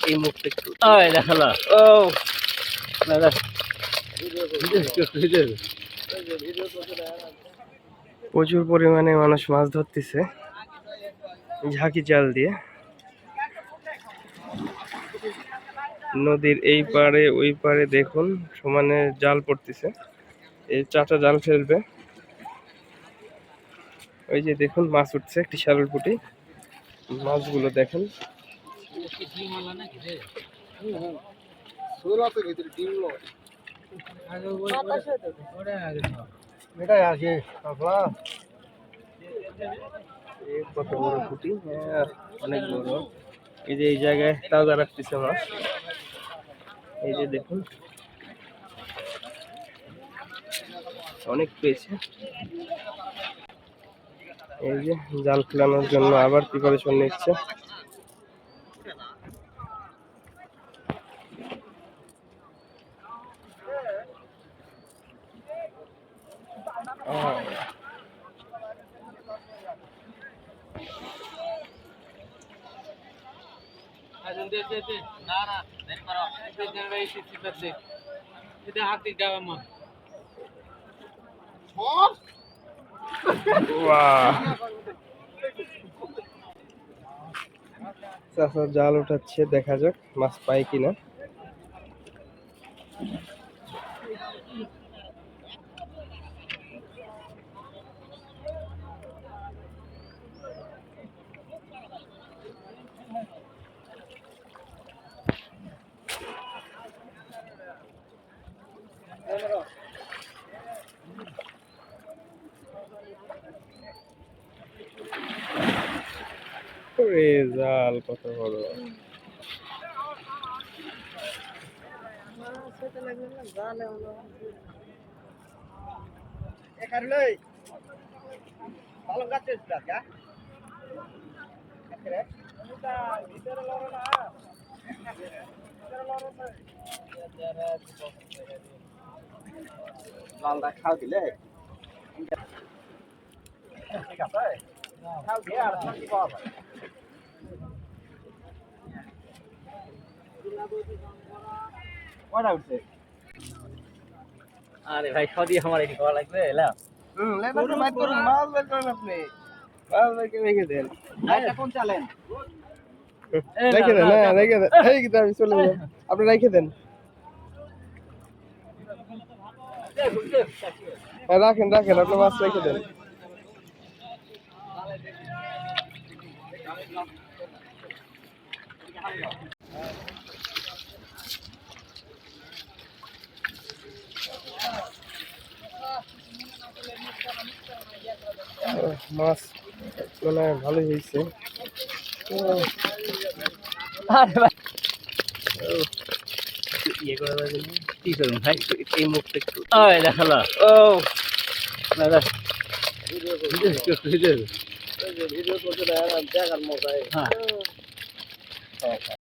এই মুখটা একটু দেখালো। ও দাদা প্রচুর পরিমাণে মানুষ মাছ ধরতেছে ঝাঁকি জাল দিয়ে। নদীর এই পারে ওই পারে দেখুন সমানে জাল পড়তেছে। এই চাচা জাল ফেলবে। ওই যে দেখুন মাছ উঠছে একটি শারল পুঁটি। মাছগুলো দেখেন। কত বড় পুঁটি, অনেক বড়। এই যে এই জায়গায় তাজা রাখতেছে মাছ। এই যে দেখুন অনেক পেয়েছে। এই যে জাল ফেলানোর জন্য আবার প্রিপারেশন নিচ্ছে। চাচা জাল উঠাচ্ছে, দেখা যাক মাছ পায় কিনা। জাল কত বড়। জালটা খাও দিলে ঠিক আছে, খাও দিয়ে আর কি পাওয়া যায়। কয়টা উঠছে? আরে ভাই সদি আমার এটি করা লাগবে। মাছ বের করেন আপনি, মাছ বের করে রেখে দেন। কোন চালেন রেখে দেন, হ্যাঁ রেখে দেন। এই কিন্তু আমি চলে যাই, আপনি রেখে দেন। রাখেন রাখেন, আপনি মাছ রেখে দেন। মাছ মানে ভালোই হয়েছে। কি করুন ভাই, এই মুখটা একটু দেখালো। ও দাদা ভিডিও করতে দেখার মজাই।